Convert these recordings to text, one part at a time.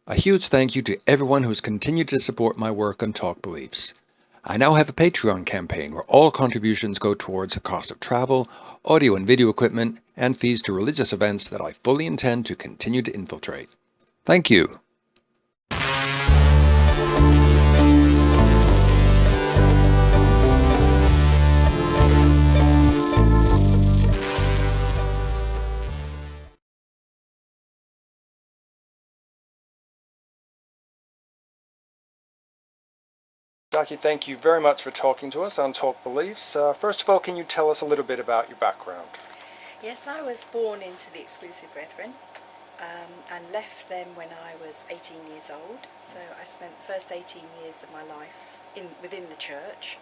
A huge thank you to everyone who's continued to support my work on Talk Beliefs. I now have a Patreon campaign where all contributions go towards the cost of travel, audio and video equipment, and fees to religious events that I fully intend to continue to infiltrate. Thank you. Jacky, thank you very much for talking to us on Talk Beliefs. First of all, can you tell us a little bit about your background? Yes, I was born into the Exclusive Brethren and left them when I was 18 years old. So I spent the first 18 years of my life within the church.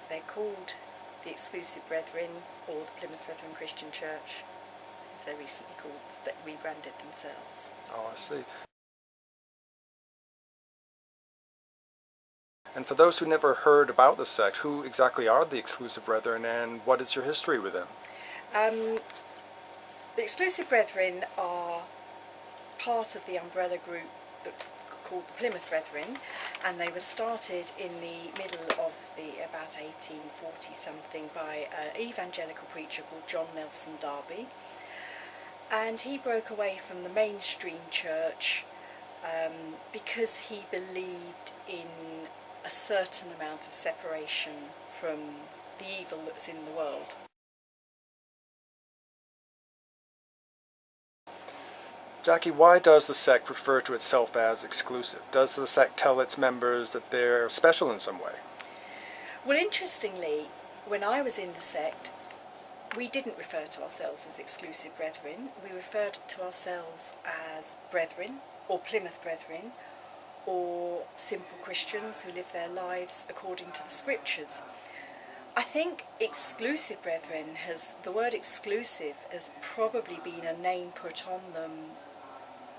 They're called the Brethren or the Plymouth Brethren Christian Church. They're recently rebranded themselves. Oh, I see. And for those who never heard about the sect, who exactly are the Exclusive Brethren and what is your history with them? The Exclusive Brethren are part of the umbrella group called the Plymouth Brethren, and they were started in the middle of about 1840 something by an evangelical preacher called John Nelson Darby, and he broke away from the mainstream church because he believed in a certain amount of separation from the evil that's in the world. Jacky, why does the sect refer to itself as exclusive? Does the sect tell its members that they're special in some way? Well, interestingly, when I was in the sect, we didn't refer to ourselves as Exclusive Brethren. We referred to ourselves as Brethren, or Plymouth Brethren, or simple Christians who live their lives according to the scriptures. I think Exclusive Brethren the word exclusive has probably been a name put on them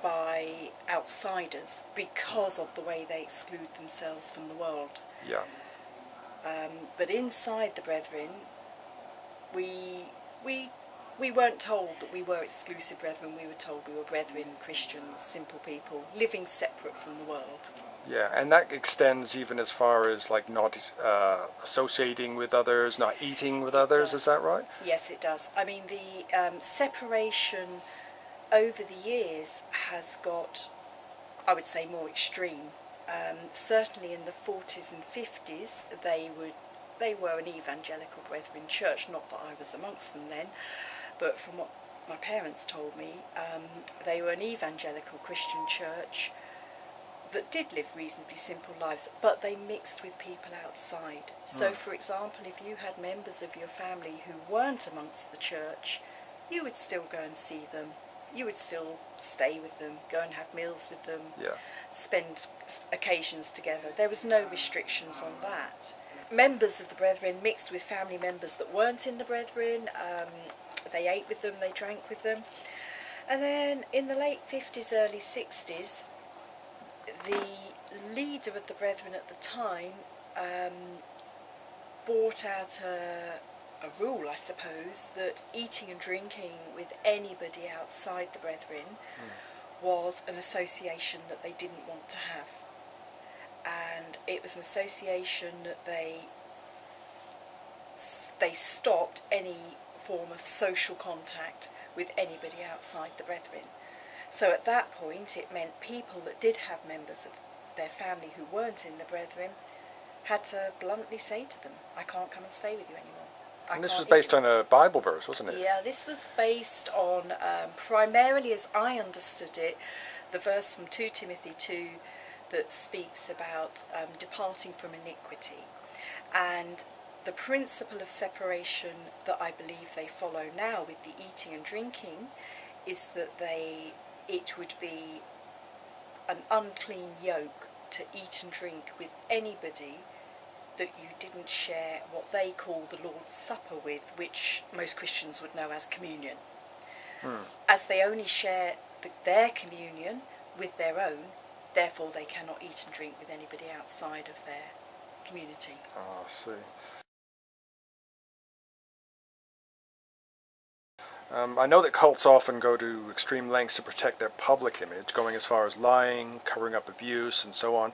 by outsiders because of the way they exclude themselves from the world. Yeah. But inside the Brethren, we weren't told that we were Exclusive Brethren. We were told we were Brethren, Christians, simple people, living separate from the world. Yeah, and that extends even as far as like not associating with others, not eating with others, is that right? Yes, it does. I mean, the separation over the years has got, I would say, more extreme. Certainly in the 40s and 50s, they were an evangelical Brethren church, not that I was amongst them then, but from what my parents told me, they were an evangelical Christian church that did live reasonably simple lives, but they mixed with people outside. So, for example, if you had members of your family who weren't amongst the church, you would still go and see them. You would still stay with them, go and have meals with them, spend occasions together. There was no restrictions on that. Members of the Brethren mixed with family members that weren't in the Brethren. They ate with them, they drank with them. And then in the late 50s, early 60s, the leader of the Brethren at the time brought out a rule, I suppose, that eating and drinking with anybody outside the Brethren was an association that they didn't want to have. And it was an association that they stopped any form of social contact with anybody outside the Brethren. So at that point it meant people that did have members of their family who weren't in the Brethren had to bluntly say to them, I can't come and stay with you anymore. And this was based on a Bible verse, wasn't it? Yeah, this was based on, primarily as I understood it, the verse from 2 Timothy 2 that speaks about departing from iniquity. And the principle of separation that I believe they follow now with the eating and drinking is that it would be an unclean yoke to eat and drink with anybody that you didn't share what they call the Lord's Supper with, which most Christians would know as communion. As they only share their communion with their own, therefore they cannot eat and drink with anybody outside of their community. Oh, I see. I know that cults often go to extreme lengths to protect their public image, going as far as lying, covering up abuse, and so on.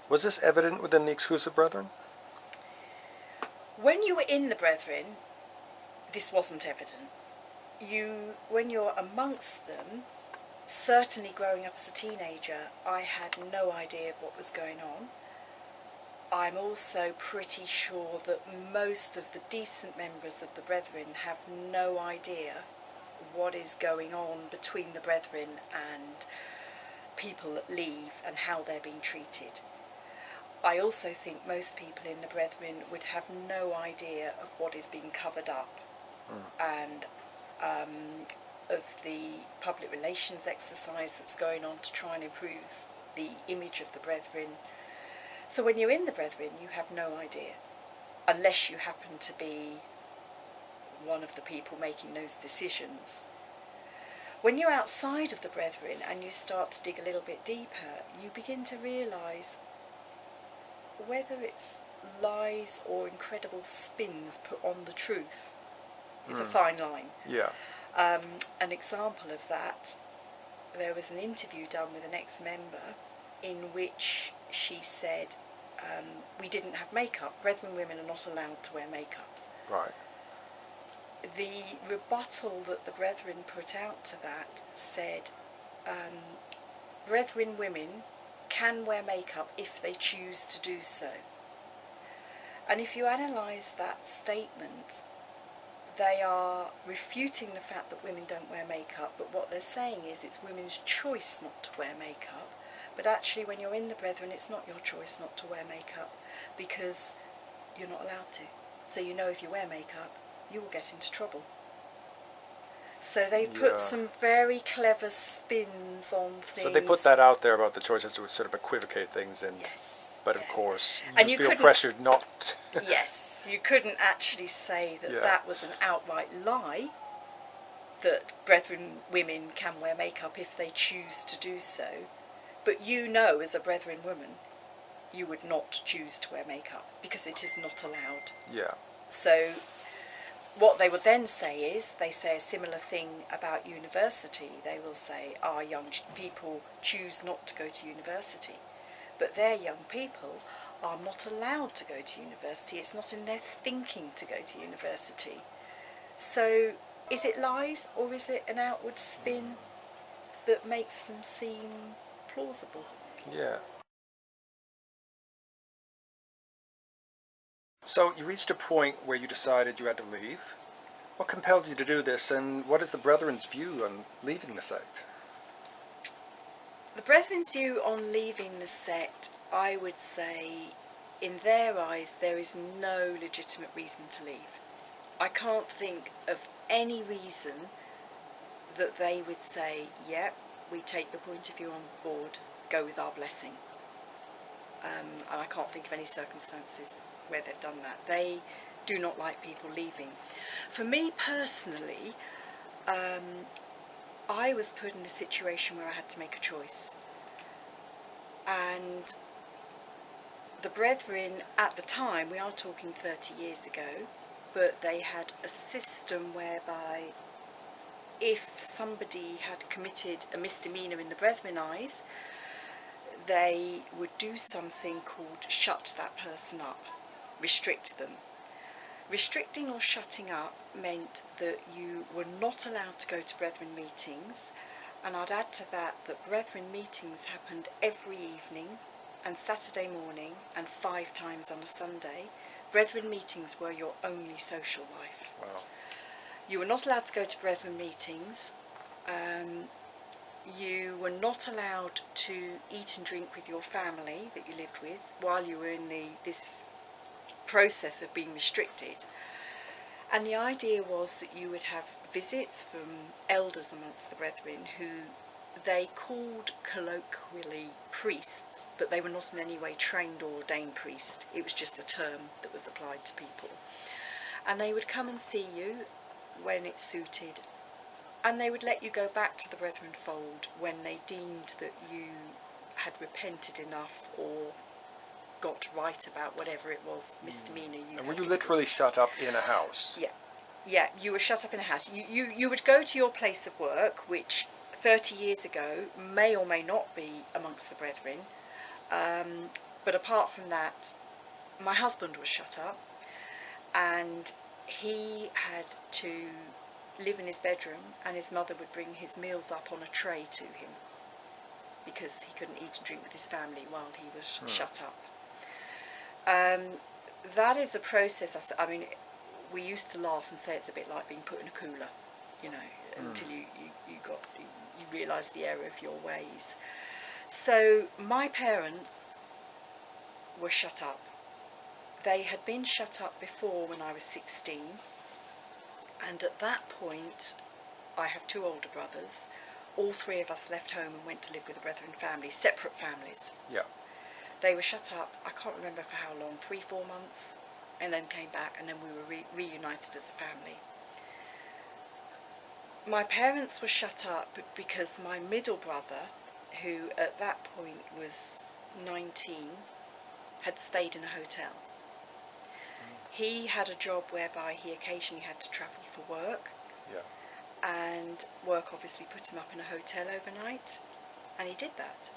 Was this evident within the Exclusive Brethren? When you were in the Brethren, this wasn't evident. When you're amongst them, certainly growing up as a teenager, I had no idea of what was going on. I'm also pretty sure that most of the decent members of the Brethren have no idea what is going on between the Brethren and people that leave and how they're being treated. I also think most people in the Brethren would have no idea of what is being covered up and of the public relations exercise that's going on to try and improve the image of the Brethren. So when you're in the Brethren, you have no idea, unless you happen to be one of the people making those decisions. When you're outside of the Brethren and you start to dig a little bit deeper, you begin to realise whether it's lies or incredible spins put on the truth is a fine line. Yeah. An example of that, there was an interview done with an ex-member in which she said, we didn't have makeup. Brethren women are not allowed to wear makeup. Right. The rebuttal that the Brethren put out to that said, Brethren women can wear makeup if they choose to do so. And if you analyse that statement, they are refuting the fact that women don't wear makeup, but what they're saying is it's women's choice not to wear makeup. But actually, when you're in the Brethren, it's not your choice not to wear makeup, because you're not allowed to. So you know if you wear makeup, you will get into trouble. So they put some very clever spins on things. So they put that out there about the choices to sort of equivocate things, and but of course you feel pressured not. Yes, you couldn't actually say that that was an outright lie, that Brethren women can wear makeup if they choose to do so. But you know, as a Brethren woman, you would not choose to wear makeup because it is not allowed. Yeah. So what they would then say is, they say a similar thing about university. They will say, our young people choose not to go to university. But their young people are not allowed to go to university. It's not in their thinking to go to university. So is it lies, or is it an outward spin that makes them seem plausible? Yeah. So you reached a point where you decided you had to leave. What compelled you to do this, and what is the Brethren's view on leaving the sect? The Brethren's view on leaving the sect, I would say, in their eyes, there is no legitimate reason to leave. I can't think of any reason that they would say, yep, we take your point of view on board, go with our blessing. And I can't think of any circumstances where they've done that. They do not like people leaving. For me personally, I was put in a situation where I had to make a choice. And the Brethren at the time, we are talking 30 years ago, but they had a system whereby if somebody had committed a misdemeanour in the Brethren eyes, they would do something called shut that person up, restrict them. Restricting or shutting up meant that you were not allowed to go to Brethren meetings, and I'd add to that that Brethren meetings happened every evening and Saturday morning and 5 times on a Sunday. Brethren meetings were your only social life. Wow. You were not allowed to go to Brethren meetings. You were not allowed to eat and drink with your family that you lived with while you were in this process of being restricted. And the idea was that you would have visits from elders amongst the Brethren who they called colloquially priests, but they were not in any way trained or ordained priest. It was just a term that was applied to people. And they would come and see you when it suited, and they would let you go back to the Brethren fold when they deemed that you had repented enough or got right about whatever it was, misdemeanour you And had were you committed. literally shut up in a house? Yeah. Yeah, you were shut up in a house. You would go to your place of work, which 30 years ago may or may not be amongst the brethren. But apart from that, my husband was shut up, and he had to live in his bedroom, and his mother would bring his meals up on a tray to him because he couldn't eat and drink with his family while he was shut up. That is a process. I mean, we used to laugh and say it's a bit like being put in a cooler, you know, until you realise the error of your ways. So my parents were shut up. They had been shut up before when I was 16, and at that point I have two older brothers. All three of us left home and went to live with the Brethren family, separate families. Yeah. They were shut up, I can't remember for how long, 3-4 months, and then came back, and then we were reunited as a family. My parents were shut up because my middle brother, who at that point was 19, had stayed in a hotel. He had a job whereby he occasionally had to travel for work. Yeah. And work obviously put him up in a hotel overnight, and he did that.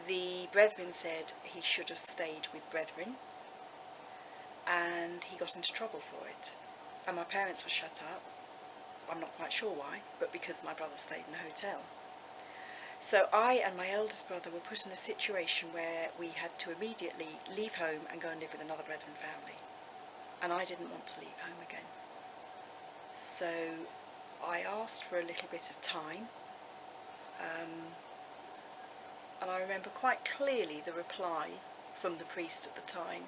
The brethren said he should have stayed with brethren, and he got into trouble for it. And my parents were shut up. I'm not quite sure why, but because my brother stayed in a hotel. So I and my eldest brother were put in a situation where we had to immediately leave home and go and live with another brethren family. And I didn't want to leave home again. So I asked for a little bit of time, and I remember quite clearly the reply from the priest at the time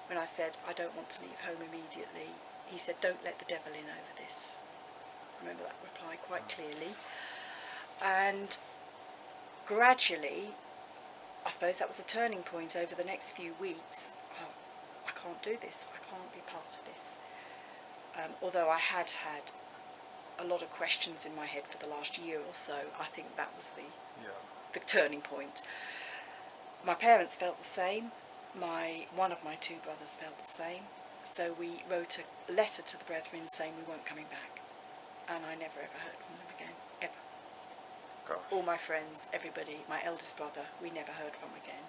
when I said, I don't want to leave home immediately. He said, don't let the devil in over this. I remember that reply quite clearly. And gradually, I suppose that was a turning point over the next few weeks. Oh, I can't do this, I can't be part of this. Although I had a lot of questions in my head for the last year or so, I think that was the turning point. My parents felt the same. One of my two brothers felt the same. So we wrote a letter to the brethren saying we weren't coming back. And I never ever heard from them again, ever. Gosh. All my friends, everybody, my eldest brother, we never heard from again.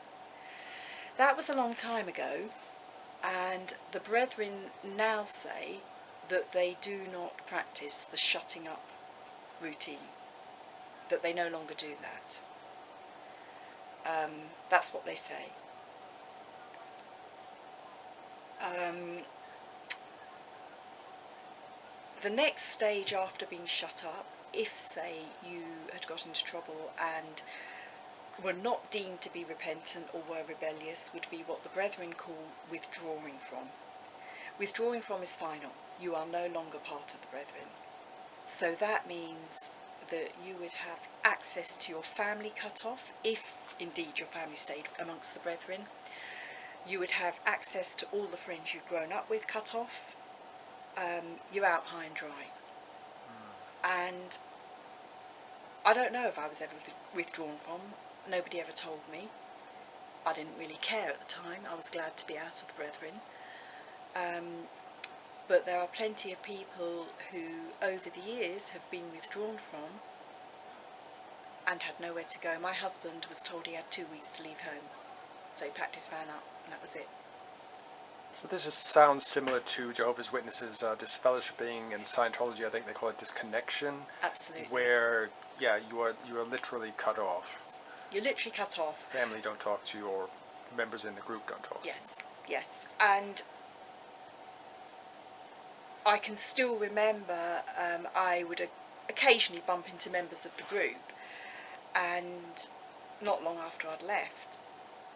That was a long time ago, and the brethren now say that they do not practice the shutting up routine, that they no longer do that. That's what they say. The next stage after being shut up, if, say, you had got into trouble and were not deemed to be repentant or were rebellious, would be what the brethren call withdrawing from. Withdrawing from is final. You are no longer part of the brethren. So that means that you would have access to your family cut off, if indeed your family stayed amongst the brethren. You would have access to all the friends you'd grown up with cut off. You're out high and dry. And I don't know if I was ever withdrawn from. Nobody ever told me. I didn't really care at the time. I was glad to be out of the brethren. But there are plenty of people who over the years have been withdrawn from and had nowhere to go. My husband was told he had 2 weeks to leave home, so he packed his van up and that was it. So this sounds similar to Jehovah's Witnesses disfellowshipping, and Scientology I think they call it disconnection. Absolutely. Where you are literally cut off. You're literally cut off. Family don't talk to you, or members in the group don't talk to you. Yes. And I can still remember I would occasionally bump into members of the group, and not long after I'd left,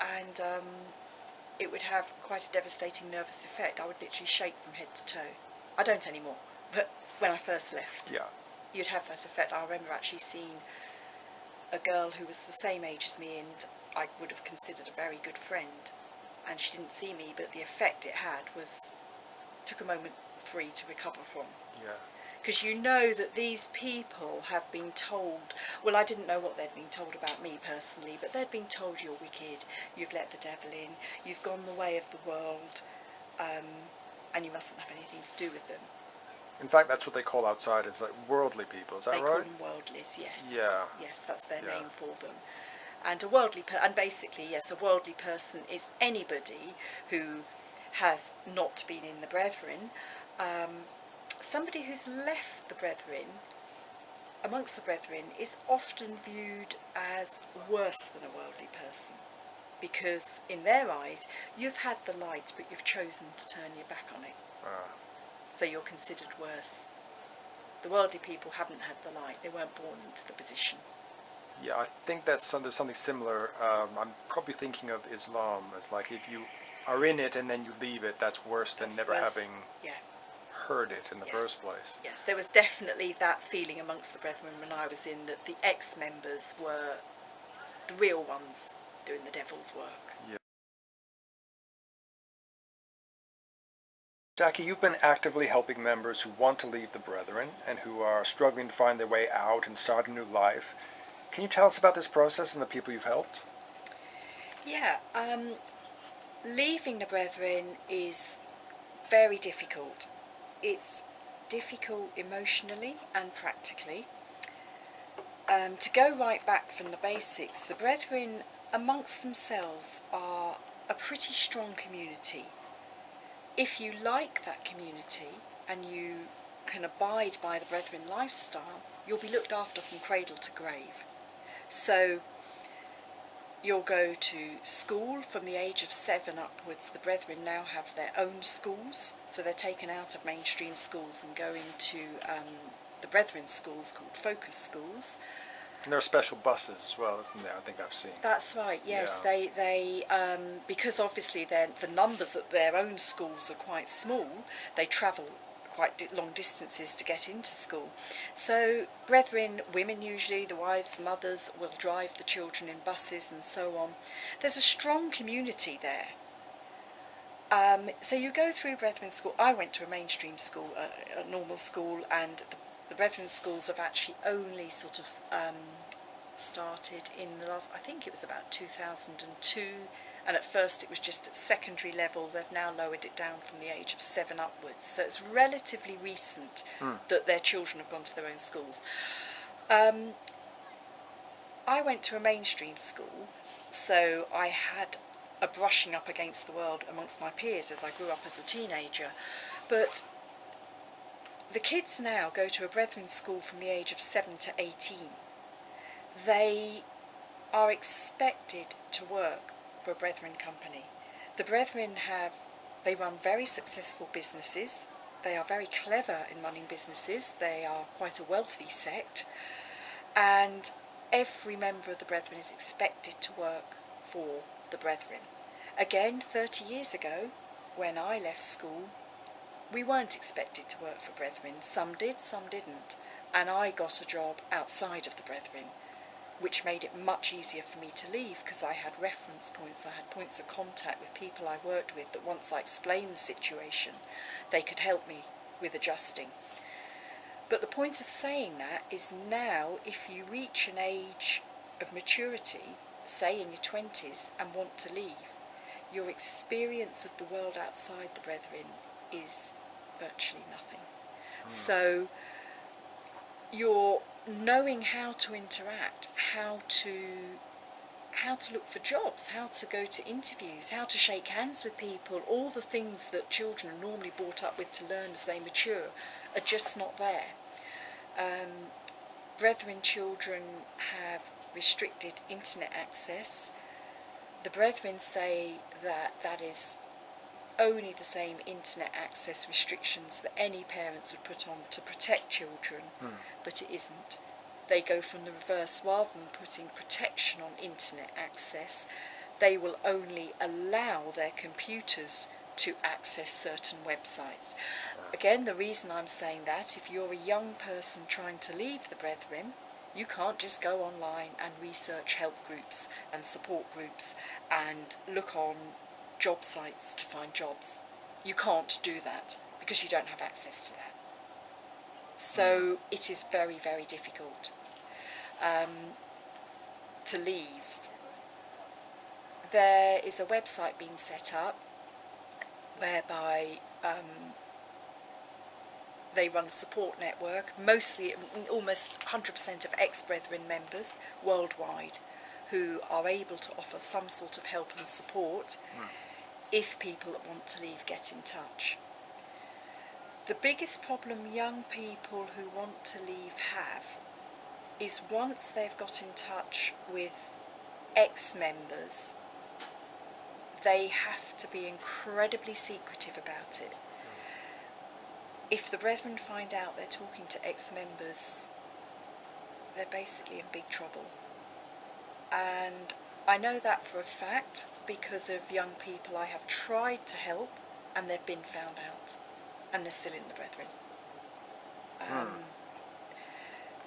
and it would have quite a devastating nervous effect. I would literally shake from head to toe. I don't anymore, but when I first left, you'd have that effect. I remember actually seeing a girl who was the same age as me and I would have considered a very good friend, and she didn't see me, but the effect it had took a moment for you to recover from. Because you know that these people have been told, well, I didn't know what they'd been told about me personally, but they'd been told you're wicked, you've let the devil in, you've gone the way of the world, and you mustn't have anything to do with them. In fact, that's what they call outside. It's like worldly people. Is that They right? call them worldlies, yes. Yeah. Yes, that's their Yeah. name for them. And a worldly and basically, yes, a worldly person is anybody who has not been in the Brethren. Somebody who's left the Brethren, amongst the Brethren, is often viewed as worse than a worldly person, because in their eyes you've had the light but you've chosen to turn your back on it, so you're considered worse. The worldly people haven't had the light, they weren't born into the position. Yeah, I think there's something similar. I'm probably thinking of Islam as like if you are in it and then you leave it, that's worse than never having heard it in the first place. Yes, there was definitely that feeling amongst the Brethren when I was in, that the ex-members were the real ones doing the devil's work. Yeah. Jacky, you've been actively helping members who want to leave the Brethren and who are struggling to find their way out and start a new life. Can you tell us about this process and the people you've helped? Yeah, leaving the Brethren is very difficult. It's difficult emotionally and practically. To go right back from the basics, the Brethren amongst themselves are a pretty strong community. If you like that community and you can abide by the Brethren lifestyle, you'll be looked after from cradle to grave. So you'll go to school from the age of 7 upwards. The Brethren now have their own schools, so they're taken out of mainstream schools and go into the Brethren schools called focus schools. And there are special buses as well, isn't there? I think I've seen. That's right, yes. Yeah. They because obviously the numbers at their own schools are quite small, they travel quite long distances to get into school. So Brethren, women usually, the wives, the mothers, will drive the children in buses and so on. There's a strong community there. So you go through Brethren school. I went to a mainstream school, a normal school, and the Brethren schools have actually only sort of started in the last, I think it was about 2002, and at first it was just at secondary level. They've now lowered it down from the age of 7 upwards, so it's relatively recent that their children have gone to their own schools. I went to a mainstream school, so I had a brushing up against the world amongst my peers as I grew up as a teenager, but the kids now go to a Brethren school from the age of 7 to 18. They are expected to work for a Brethren company. The Brethren they run very successful businesses. They are very clever in running businesses. They are quite a wealthy sect, and every member of the Brethren is expected to work for the Brethren. Again, 30 years ago, when I left school, we weren't expected to work for Brethren. Some did, some didn't, and I got a job outside of the Brethren, which made it much easier for me to leave, because I had reference points, I had points of contact with people I worked with, that once I explained the situation, they could help me with adjusting. But the point of saying that is, now if you reach an age of maturity, say in your 20s, and want to leave, your experience of the world outside the Brethren is virtually nothing. So you're knowing how to interact, how to look for jobs, how to go to interviews, how to shake hands with people, all the things that children are normally brought up with to learn as they mature are just not there. Brethren children have restricted internet access. The Brethren say that is only the same internet access restrictions that any parents would put on to protect children, but it isn't. They go from the reverse. Rather than putting protection on internet access, they will only allow their computers to access certain websites. Again, the reason I'm saying that, if you're a young person trying to leave the Brethren, you can't just go online and research help groups and support groups and look on job sites to find jobs. You can't do that because you don't have access to that. So it is very, very difficult to leave. There is a website being set up whereby they run a support network, mostly almost 100% of ex-Brethren members worldwide, who are able to offer some sort of help and support if people that want to leave get in touch. The biggest problem young people who want to leave have is once they've got in touch with ex-members, they have to be incredibly secretive about it. If the Brethren find out they're talking to ex-members, they're basically in big trouble. And I know that for a fact because of young people I have tried to help and they've been found out and they're still in the Brethren.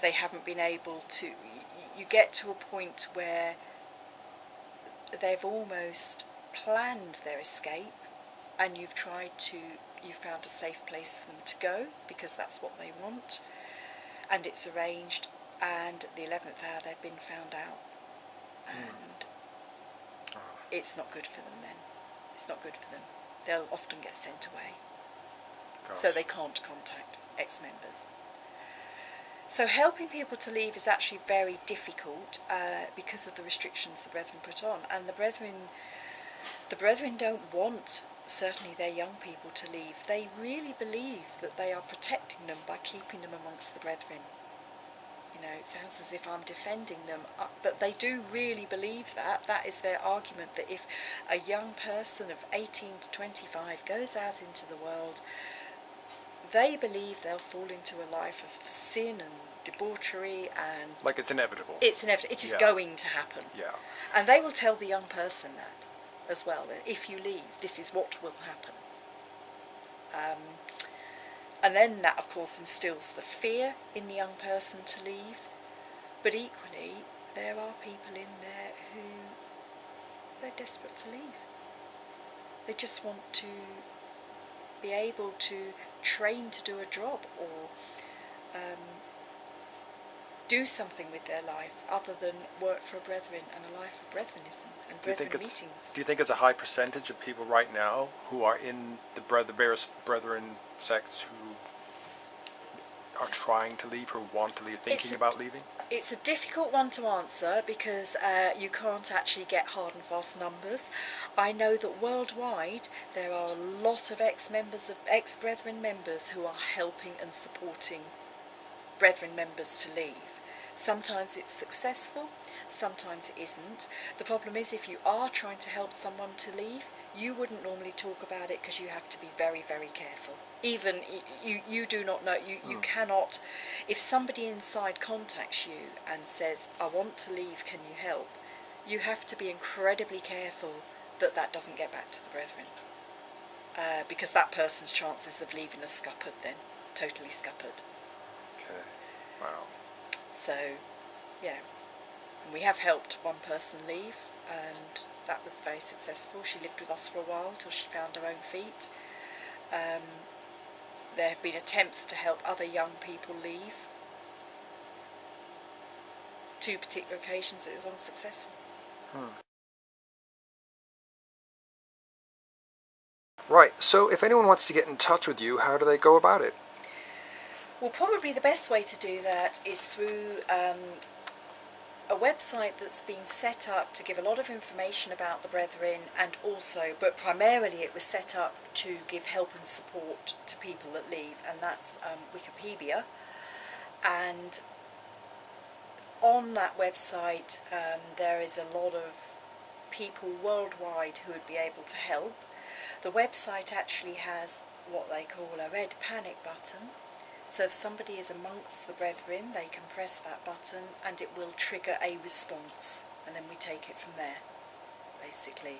They haven't been able to... You get to a point where they've almost planned their escape and you've found a safe place for them to go because that's what they want, and it's arranged, and at the 11th hour they've been found out, and it's not good for them then. It's not good for them. They'll often get sent away. Gosh. So they can't contact ex-members. So helping people to leave is actually very difficult because of the restrictions the Brethren put on, and the Brethren don't want, certainly their young people, to leave. They really believe that they are protecting them by keeping them amongst the Brethren. You know, it sounds as if I'm defending them, but they do really believe that. That is their argument, that if a young person of 18 to 25 goes out into the world, they believe they'll fall into a life of sin and debauchery, and... Like it's inevitable. It's inevitable. It is going to happen. Yeah. And they will tell the young person that as well, that if you leave, this is what will happen. And then that, of course, instills the fear in the young person to leave. But equally, there are people in there who they're desperate to leave. They just want to be able to train to do a job or do something with their life other than work for a Brethren and a life of Brethrenism and Brethren meetings. Do you think it's a high percentage of people right now who are in the various Brethren sects who are trying to leave, who want to leave, thinking about leaving? It's a difficult one to answer because you can't actually get hard and fast numbers. I know that worldwide there are a lot of ex-Brethren members who are helping and supporting Brethren members to leave. Sometimes it's successful, sometimes it isn't. The problem is, if you are trying to help someone to leave, you wouldn't normally talk about it because you have to be very, very careful. Even you do not know, you cannot, if somebody inside contacts you and says, I want to leave, can you help? You have to be incredibly careful that that doesn't get back to the Brethren. Because that person's chances of leaving are scuppered then, totally scuppered. Okay, wow. So, yeah, and we have helped one person leave, and that was very successful. She lived with us for a while till she found her own feet. There have been attempts to help other young people leave. 2 particular occasions it was unsuccessful. Right, so if anyone wants to get in touch with you, how do they go about it? Well, probably the best way to do that is through a website that's been set up to give a lot of information about the Brethren, and also, but primarily it was set up to give help and support to people that leave, and that's Wikipedia. And on that website there is a lot of people worldwide who would be able to help. The website actually has what they call a red panic button. So if somebody is amongst the Brethren, they can press that button and it will trigger a response, and then we take it from there, basically.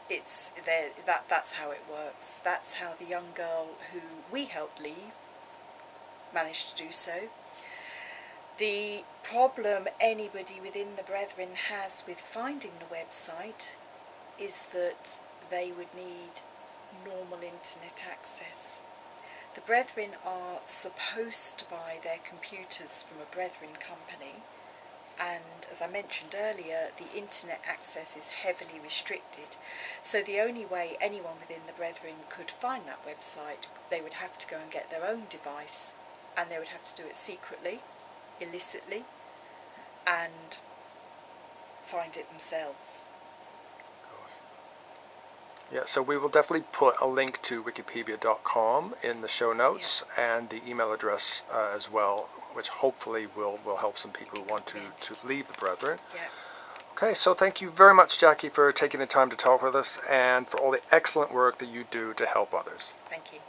That's how it works. That's how the young girl who we helped leave managed to do so. The problem anybody within the Brethren has with finding the website is that they would need normal internet access. The Brethren are supposed to buy their computers from a Brethren company, and as I mentioned earlier, the internet access is heavily restricted. So the only way anyone within the Brethren could find that website, they would have to go and get their own device, and they would have to do it secretly, illicitly, and find it themselves. Yeah, so we will definitely put a link to wikipedia.com in the show notes, and the email address as well, which hopefully will help some people who want to leave the Brethren. Yeah. Okay, so thank you very much, Jacky, for taking the time to talk with us and for all the excellent work that you do to help others. Thank you.